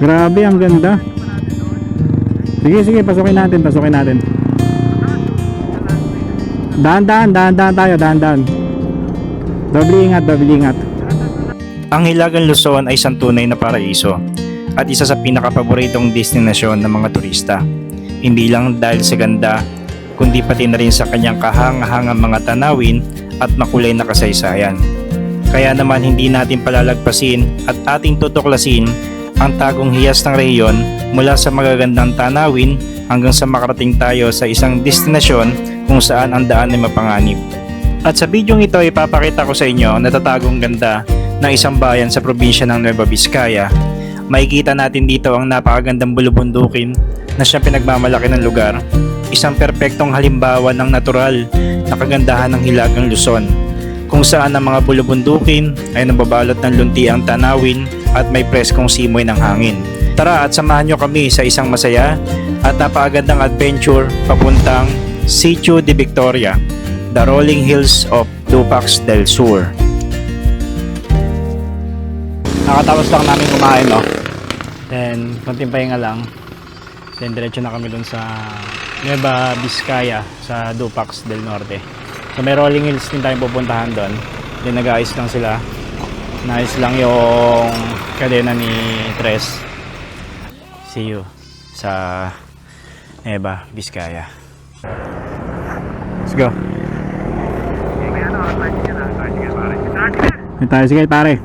Grabe, ang ganda. Sige, sige, pasukin natin, pasukin natin. Dahan-dahan tayo, dahan-dahan. Doble ingat, doble ingat. Ang Hilagang Luzon ay isang tunay na paraiso at isa sa pinakapaboritong destinasyon ng mga turista. Hindi lang dahil sa ganda, kundi pati na rin sa kanyang kahangahangang mga tanawin at makulay na kasaysayan. Kaya naman hindi natin palalagpasin at ating tutuklasin ang tagong hiyas ng rehiyon mula sa magagandang tanawin hanggang sa makarating tayo sa isang destinasyon kung saan ang daan ay mapanganib. At sa bidyong ito ipapakita ko sa inyo ang natatagong ganda ng isang bayan sa probinsya ng Nueva Vizcaya. Makikita natin dito ang napakagandang bulubundukin na siyang pinagmamalaki ng lugar, isang perpektong halimbawa ng natural na kagandahan ng Hilagang Luzon, kung saan ang mga bulubundukin ay nababalot ng luntiang tanawin at may preskong simoy ng hangin. Tara at samahan nyo kami sa isang masaya at napakagandang adventure papuntang Sitio de Victoria, the rolling hills of Dupax del Sur. Nakatapos lang namin kumain, no? Then, konting pahinga lang. Then, diretso na kami dun sa Nueva Vizcaya sa Dupax del Norte. So, may rolling hills din tayong pupuntahan doon. Then, nag-aayos lang sila. Naayos lang yung kadena ni Tres. See you sa Nueva Vizcaya. Let's go. Sige pare.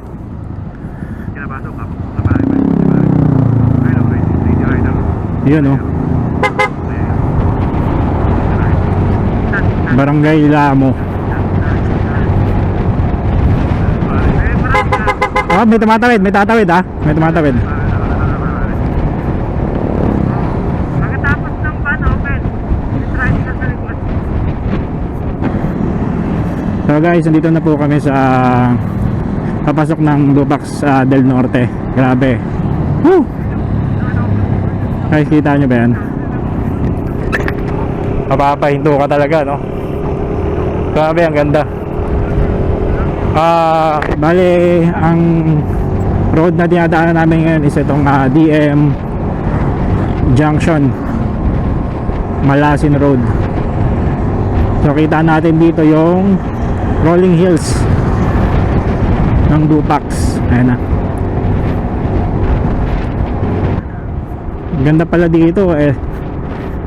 Yun, oh. Barangay Lamo. Oh, may tumatawid, may tatawid, ah. May tumatawid. Pagkatapos ng van open, try ka sa likod. So guys, nandito na po kami sa papasok ng Dupax del Norte. Grabe. Woo! Guys, kita nyo ba yan? Mapapahinto ka talaga, no? Grabe, ang ganda. Bale, ang road na dinadaanan namin ngayon is itong DM Junction, Malasin Road. So kita natin dito yung rolling hills ng Dupax. Ayan na. Ganda pala dito eh.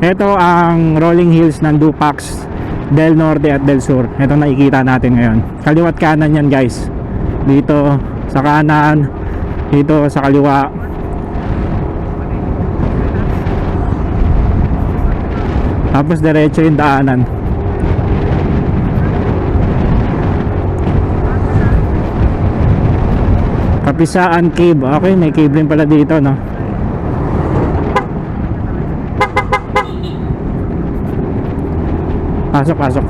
Ito ang rolling hills ng Dupax del Norte at del Sur. Ito nakikita natin ngayon. Kaliwat kanan yan guys. Dito sa kanan, dito sa kaliwa. Tapos diretso yung daanan. Kapisaan Cave. Okay, may cave rin pala dito, no? Pasok.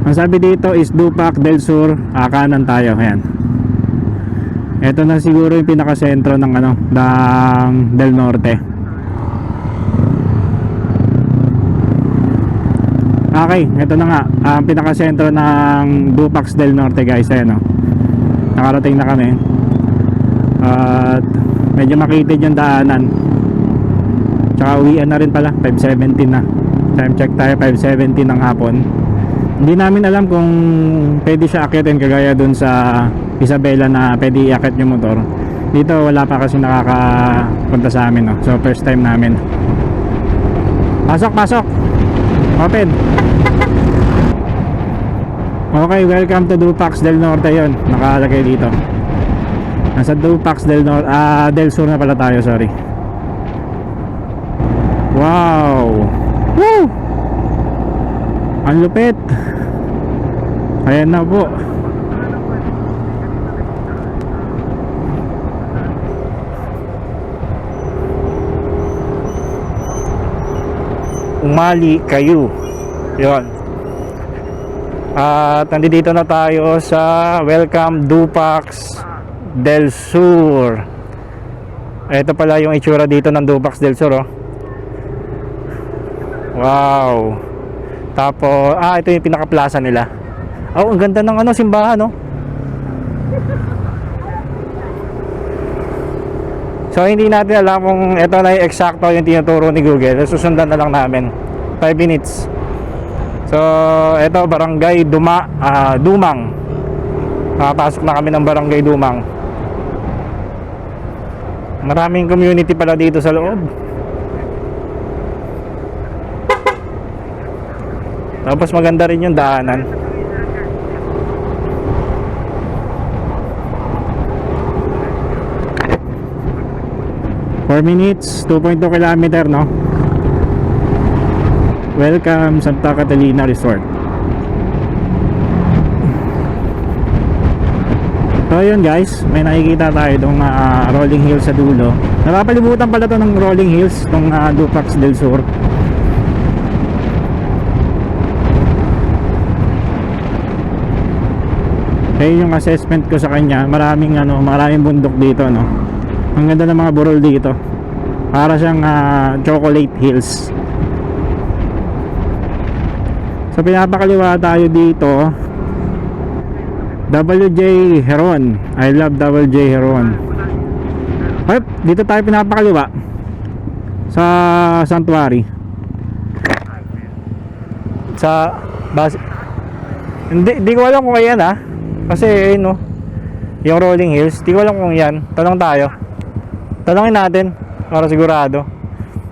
Ang sabi dito is Dupax del Sur, kanan tayo. Ayan. Ito na siguro yung pinakasentro ng ng del Norte. Okay, ito na nga ang pinakasentro ng Dupax del Norte guys. Ayan, nakarating na kami. At medyo makitid yung daanan. Tsaka uwian na rin pala, 5:17 na. Time check tayo, 5:17 ng hapon. Hindi namin alam kung pwede siya akyatin kagaya dun sa Isabela na pwede iakyat yung motor. Dito wala pa kasi nakakapunta sa amin, no? So first time namin. Pasok. Open. Okay, welcome to Dupax del Norte yon. Nakalagay dito. Nasa Dupax del Norte, del Sur na pala tayo, sorry. Wow. Woo! Ang lupit. Ayan na po. Umali kayo. Yun. At nandito na tayo sa Welcome Dupax del Sur. Ito pala yung itsura dito ng Dupax del Sur, oh. Wow. Tapos, ito yung pinaka-plaza nila. Oh, ang ganda ng simbahan, no? So hindi natin alam kung ito na yung eksakto yung tinuturo ni Google. Susundan na lang namin 5 minutes. So ito Barangay Dumang. Nakapasok na kami ng Barangay Dumang. Maraming community pala dito sa loob. Tapos maganda rin yung daanan. 4 minutes, 2.2 kilometer, no? Welcome Santa Catalina Resort. So yun guys, may nakikita tayo itong rolling hills sa dulo. Napapalibutan pala to ng rolling hills, itong Dupax del Sur. Kaya yung assessment ko sa kanya, maraming bundok dito, no. Ang ganda ng mga burol dito. Para siyang chocolate hills. So pinapakaliwa tayo dito. WJ Heron. I love WJ Heron. Ay, dito tayo pinapakaliwa sa sanctuary. Sa hindi ko alam kung yan kasi no, yung rolling hills, di ko alam kung yan. Tanong tayo. Tanongin natin para sigurado.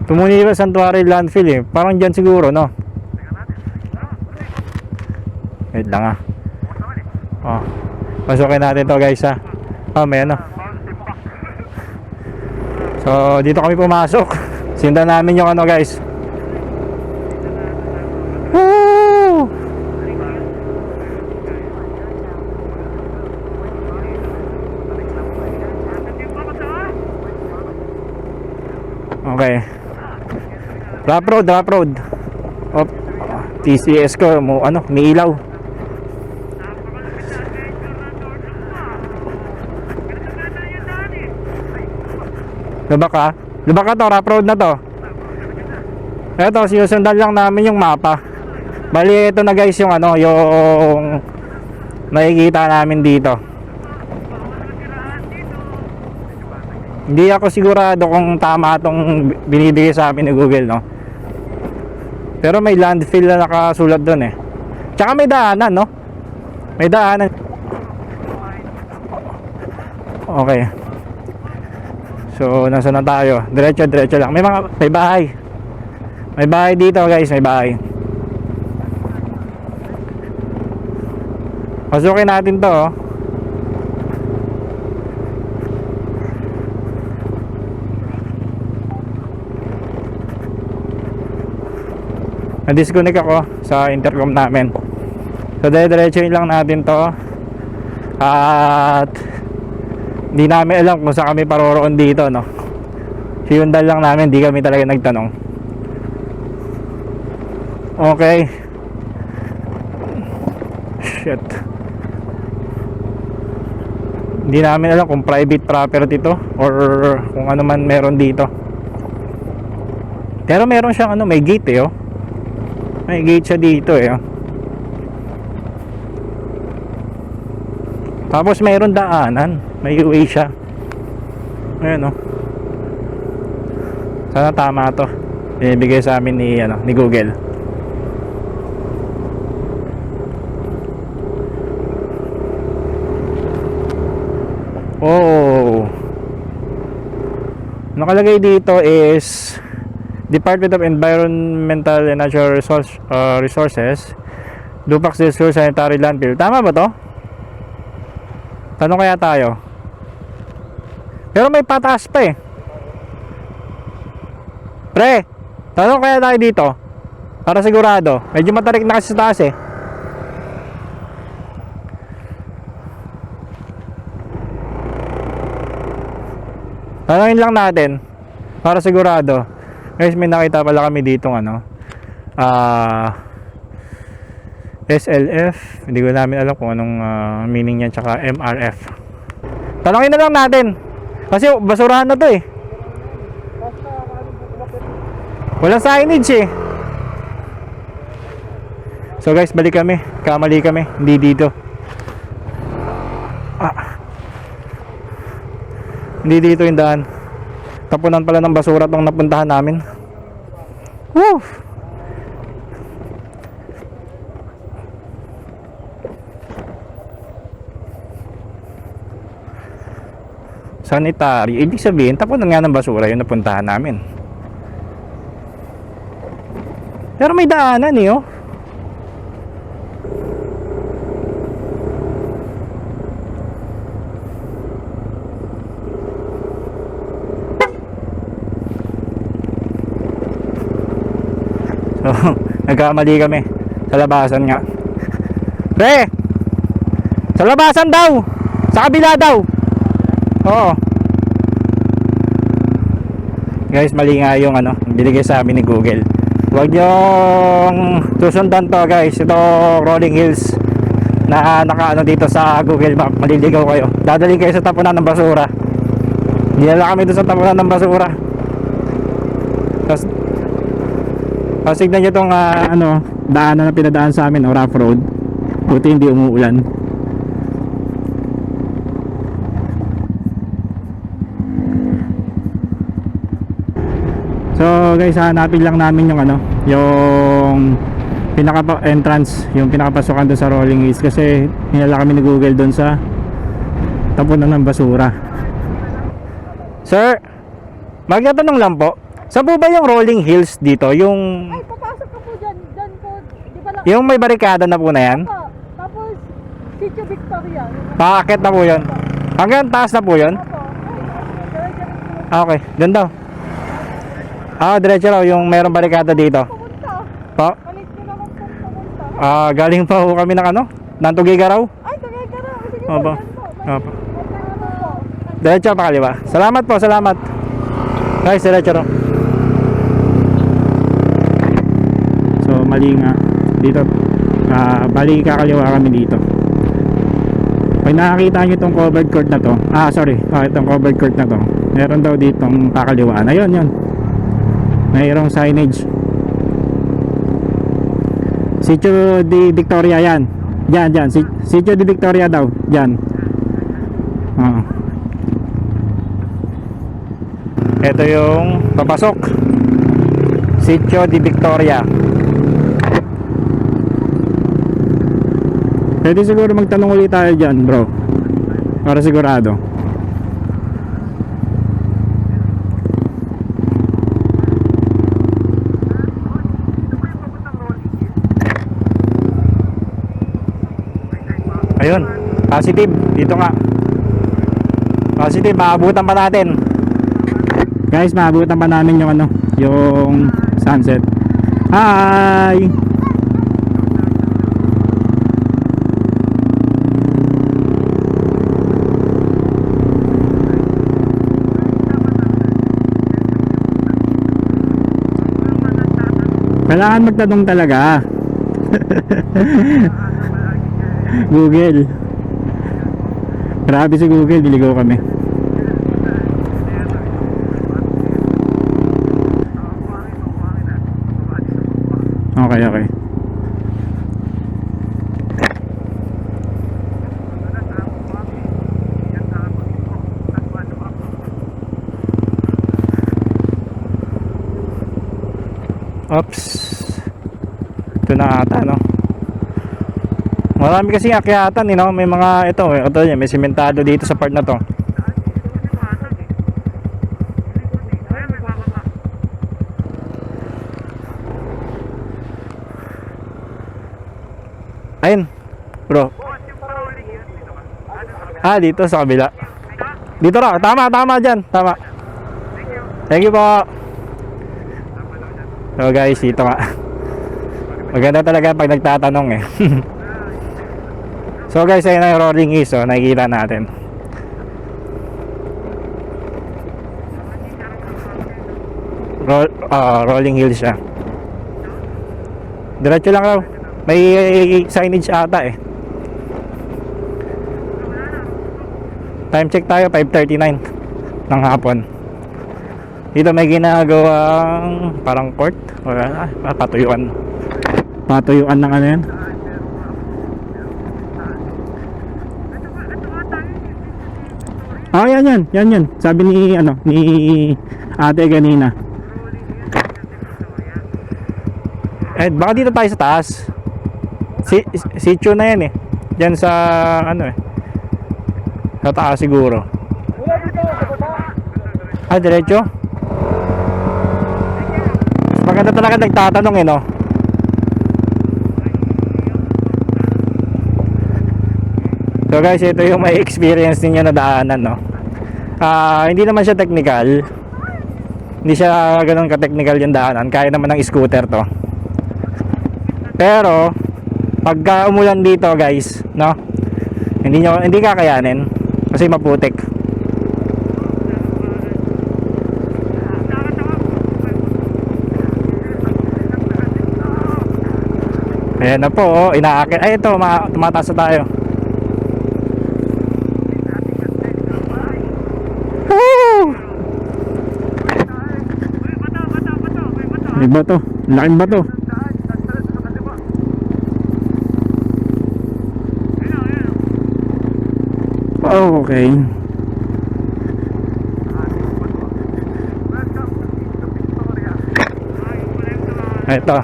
Tumuni ba Sanctuary Landfill parang dyan siguro, no? Wait lang pasukin natin to guys may so dito kami pumasok. Sindan namin yung guys. Woo! Okay. Drop road. TCS ko may ilaw. Lubak ka to, rough road na to. Eto, sinusundan lang namin yung mapa. Bali, ito na guys yung yung nakikita namin dito. Hindi ako sigurado kung tama itong binibigay sa amin ni Google, no? Pero may landfill na nakasulat doon Tsaka may daanan, no? May daanan. Okay. So, nasa na tayo? Diretso lang. May bahay. May bahay dito, guys. May bahay. Pasukin natin to, Na-disconnect ako sa intercom namin. So, diretso lang natin to. At hindi namin alam kung saan kami paroroon dito, no? Sinundan lang namin, hindi kami talaga nagtanong. Okay. Shit. Hindi namin alam kung private property to or kung ano man meron dito. Pero meron siyang may gate May gate siya dito Tapos mayroon daanan, may way siya. Ayun Sana tama to. Binibigay sa amin ni Google. Oh. Nakalagay dito is Department of Environmental and Natural Resources, Dupax del Sur Sanitary Landfill. Tama ba to? Tanong kaya tayo. Pero may pataas pa Pre, tanong kaya tayo dito para sigurado. Medyo matarik na kasi sa taas Tanongin lang natin para sigurado. Guys, may nakita pala kami ditong SLF. Hindi ko namin alam kung anong meaning niyan, tsaka MRF. Tanongin na lang natin kasi basurahan na to walang signage So guys, balik kami. Kamali kami, hindi dito. Hindi dito yung daan. Tapunan pala ng basura tong napuntahan namin. Woo! Sanitary. Ibig sabihin, tapunan nga ng basura yung napuntahan namin. Pero may daanan eh, oh. So, nagkamali kami sa labasan nga. Pre! Sa labasan daw! Sa kabila daw! Oo. Guys, mali nga yung binigay sa amin ni Google. Huwag niyong susundan to guys. Ito Rolling Hills na dito sa Google Map. Maliligaw kayo. Dadaling kayo sa tapunan ng basura. Dinala kami doon sa tapunan ng basura. Tapos tignan nyo itong daanan na pinadaan sa amin, rough road. Buti hindi umuulan. So guys, hanapin lang namin yung pinaka entrance, yung pinakapasukan doon sa Rolling Hills kasi hinala kami ni Google doon sa tapunan ng basura. Sir, magtatanong lang po. Saan po ba yung Rolling Hills dito? Yung Ay, papasok ka po dyan. Dyan po, di ba lang? yung may barikada na po na yan? Opo. Tapos, Sitio Victoria. Paakit na po yun. Hanggang taas na po yun? Opo. Ay, Ah, okay, dyan daw. Diretso raw yung merong barikada dito. pumunta. Po? Palit nyo naman po pumunta. Galing pa ho kami ng ng Tugiga raw. Ay, tagay ka na. Sige po, Opo. dyan po. Opo. Po. Diretso pa kaliwa. Salamat po, salamat. Guys, diretso raw. So, mali nga. Dito. Bali kakaliwa kami dito. Pag nakakita nyo itong covered court na to, itong covered court na to, meron daw ditong kakaliwaan. Ayun, yun. Mayroong signage. Sitio di Victoria yan. Diyan. Sitio di Victoria daw. Diyan. Oo. Ito yung papasok. Sitio di Victoria. Pwede siguro magtanong ulit tayo dyan, bro. Para sigurado. Ayun, positive. Dito nga. Positive, maabutan pa natin. Guys, maabutan pa namin yung sunset. Hi! Kailangan magtanong talaga. Google. Grabe si Google, diligaw kami. Okay. Oops. Ito na ata, no? Marami kasi akyatan, may mga ito may simentado dito sa part na to. Ayun, bro. Dito sa kabila. Dito raw, tama dyan, tama. Thank you po. So guys, dito nga. Maganda talaga pag nagtatanong eh. So guys, ayun na yung Rolling Hills, nakikita natin. Rolling Hills siya. Diretso lang raw. May signage ata eh. Time check tayo, 5:39 ng hapon. Dito may ginagawang parang court o patuyuan. Patuyuan ng yan. Oh, yan. Sabi ni ni ate kanina. Eh, baka dito tayo sa taas. Sitio na yan eh. Diyan sa sa taas siguro. Kuya, dito, sa baba. Ah, diretso? Maganda talaga nagtatanong eh, no? So guys, ito yung may experience ninyo na daanan, no? Hindi naman siya technical. Hindi siya ganun ka-technical yung daanan. Kaya naman ng scooter to. Pero pagka umulan dito, guys, no? Hindi kakayanin kasi maputik. Ayan na po, oh, inaakit. Ay, ito, tumataas na tayo. Woo! May bato. Laking bato. Oh, okay. Ito.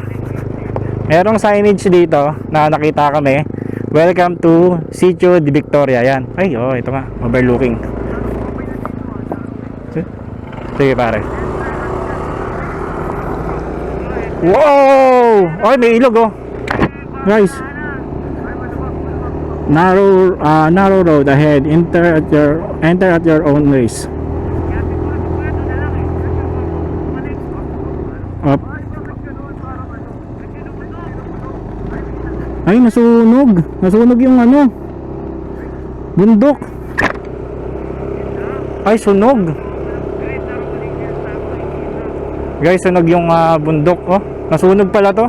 Merong signage dito na nakita kami. Welcome to Sitio de Victoria. Yan. Ay, oh, ito nga. Overlooking. Sige, pare. Wow! Ay, may ilog, oh. Guys. Narrow road ahead. Enter at your own race. Up. Ay, nasunog yung bundok. Ay, sunog. Guys, sunog yung bundok. Oh, nasunog pala to.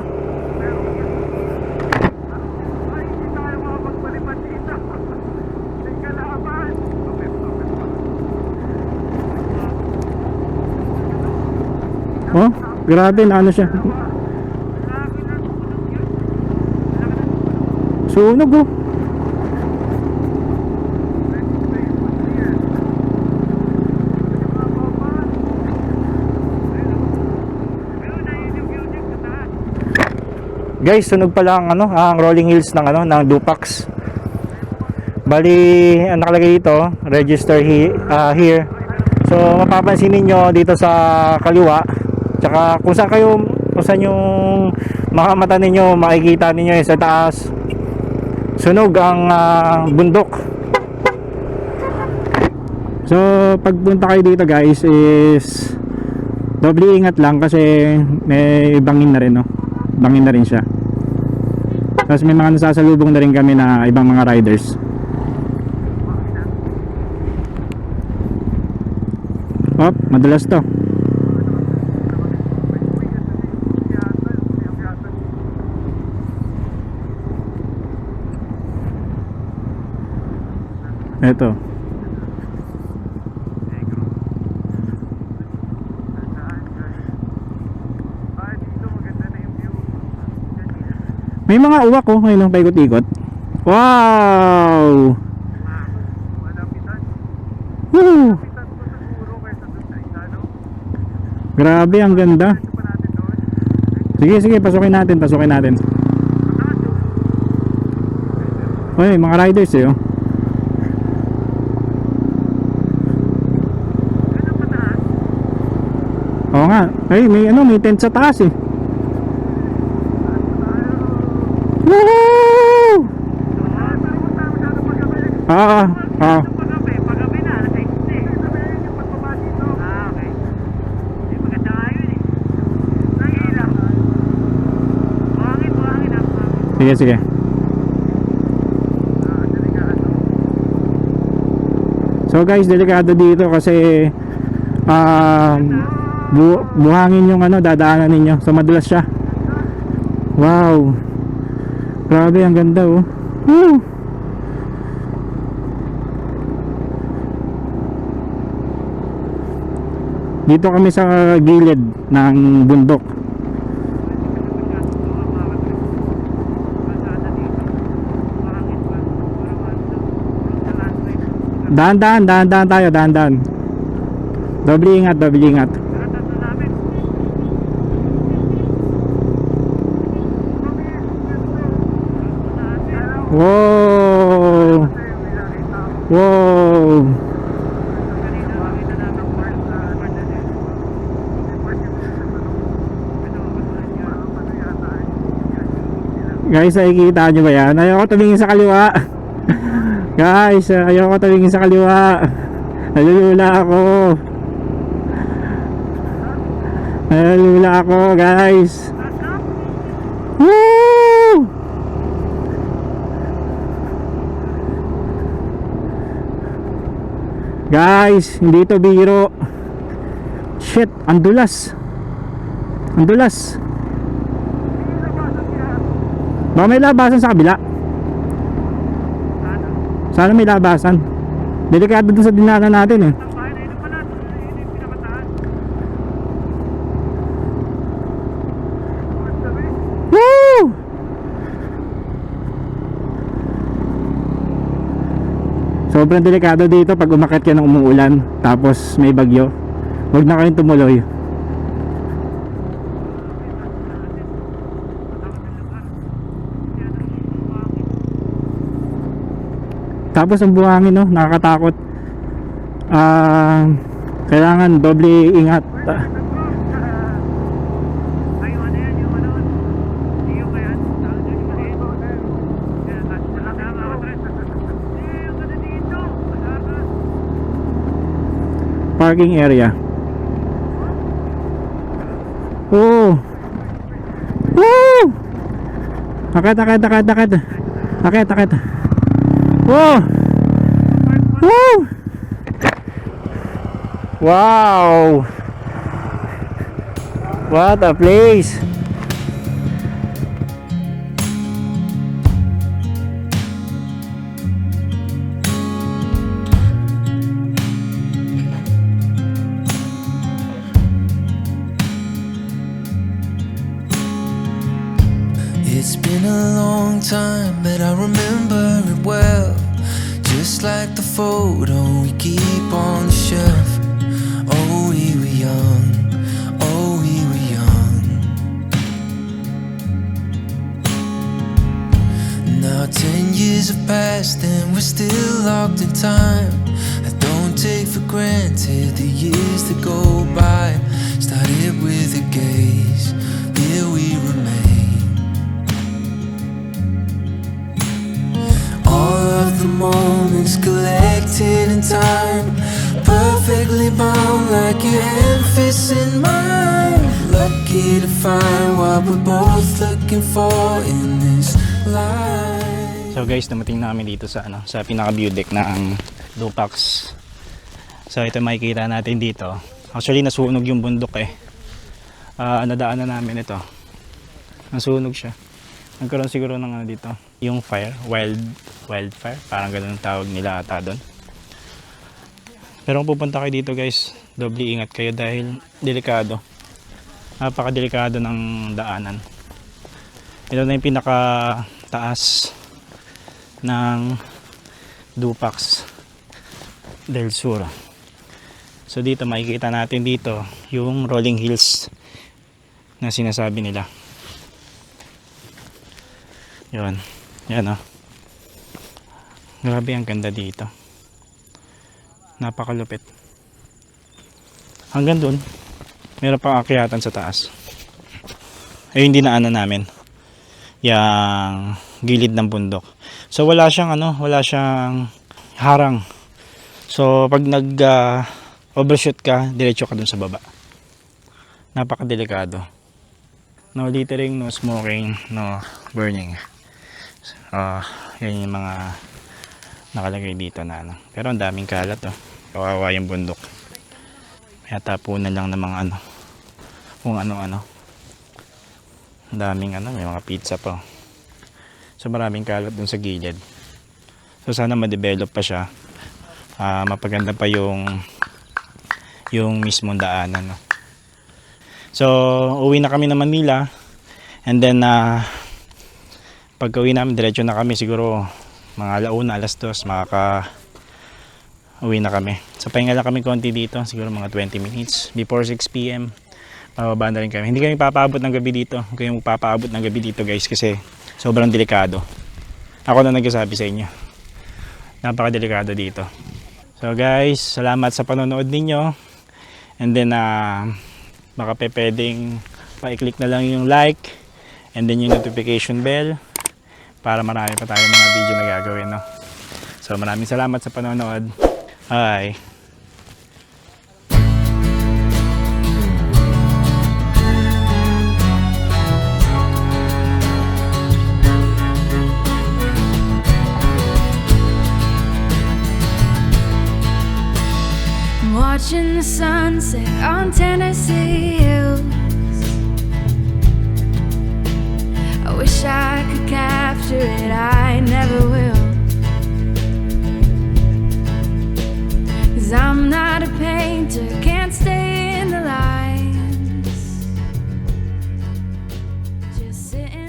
Oh, grabe na siya. Sunog, oh. Guys, sunog pala ang rolling hills ng Dupax. Bali, ang nakalagay dito, register here. So, mapapansin ninyo dito sa kaliwa, tsaka kung saan yung mata ninyo, makikita ninyo sa taas, sunog ang bundok. So, pagpunta kayo dito, guys, is doble ingat lang kasi may bangin na rin, no? Bangin na rin siya. Tapos may mga nasasalubong na rin kami na ibang mga riders. Op, madulas to. Eto. May mga uwak, oh, ngayon paikot-ikot. Wow! Woo! Grabe, ang ganda. Sige, pasukin natin. Oy, mga riders eh, oh. Oo nga. Ay, may tent sa taas eh. Woo! Pagabi na, alas 6 eh. Okay. Hindi maganda nga yun eh. Nangilang. Buhangin. Sige. So guys, delikado dito kasi buhangin yung dadaanan ninyo. So madulas siya. Wow. Grabe, ang ganda, oh. Woo! Dito kami sa gilid ng bundok. Dahan-dahan tayo, dahan-dahan. Doble ingat, doble ingat. Pero tatlo namin. Wow! Wow! Kanina makita namin part na Guys, nakikita nyo ba yan? Ayoko tumingin sa kaliwa. Guys, ayoko tumingin sa kaliwa. Nalulula ako. Nalulula ako, guys. Woo! Guys, hindi to biro. Shit, ang dulas. Ang dulas. Baka may labasan sa kabila. Sana may labasan. Delikado dun sa dinaanan natin eh. Woo! Sobrang delikado dito pag umakyat ka ng umuulan tapos may bagyo. Huwag na kayong tumuloy. Tapos ang buhangin, no, nakakatakot. Kailangan doble ingat. Parking area. Oh. Woo! Akit. Oh! Woo! Wow! What a place! It's been a long time, but I remember it well. Just like the photo we keep on the shelf. Oh, we were young. Oh, we were young. Now 10 years have passed and we're still locked in time. I don't take for granted the years that go by. Started with a gaze, here we remain. All of the moments collected in time, perfectly bound like your hand fits in mine. Lucky to find what we're both looking for in this life. So guys, namating na kami dito sa sa pinaka view deck ng Dupax. So ito makikita natin dito. Actually nasunog yung bundok eh. Nadaanan namin ito. Nasunog siya. Nagkaroon siguro ng dito, yung fire, wildfire, parang ganun ang tawag nila ata doon. Pero kung pupunta kayo dito guys, doble ingat kayo dahil delikado. Napakadelikado ng daanan. Ito na yung pinaka taas ng Dupax del Sur. So dito makikita natin dito yung rolling hills na sinasabi nila. Yun. Yan oh. Grabe ang ganda dito. Napakalupit. Hanggang dun, meron pang akyatan sa taas. Ay hindi na namin. Yang gilid ng bundok. So wala siyang wala siyang harang. So pag overshoot ka, diretso ka dun sa baba. Napakadelikado. No littering, no smoking, no burning. Yan yung mga nakalagay dito na pero ang daming kalat kawawa yung bundok, kaya tapunan lang ng mga kung ano ang daming may mga pizza pa, so maraming kalat dun sa gilid. So sana ma-develop pa siya, mapaganda pa yung mismong daanan So uwi na kami ng Manila, and then pag uwi namin, diretso na kami siguro mga 1:00, 2:00, uwi na kami. So pahinga lang kami konti dito, siguro mga 20 minutes before 6 PM. Bababa na rin kami. Hindi kami papaabot ng gabi dito. Huwag kayong papaabot ng gabi dito guys kasi sobrang delikado. Ako na nagsasabi sa inyo. Napakadelikado dito. So guys, salamat sa panonood ninyo. And then baka pwedeng pa-click na lang yung like and then yung notification bell para marami pa tayong mga video na gagawin, no? So maraming salamat sa panonood. Bye. Watching the sunset on Tennessee hills. I wish I could capture it, I never will. 'Cause I'm not a painter, can't stay in the lines. Just sitting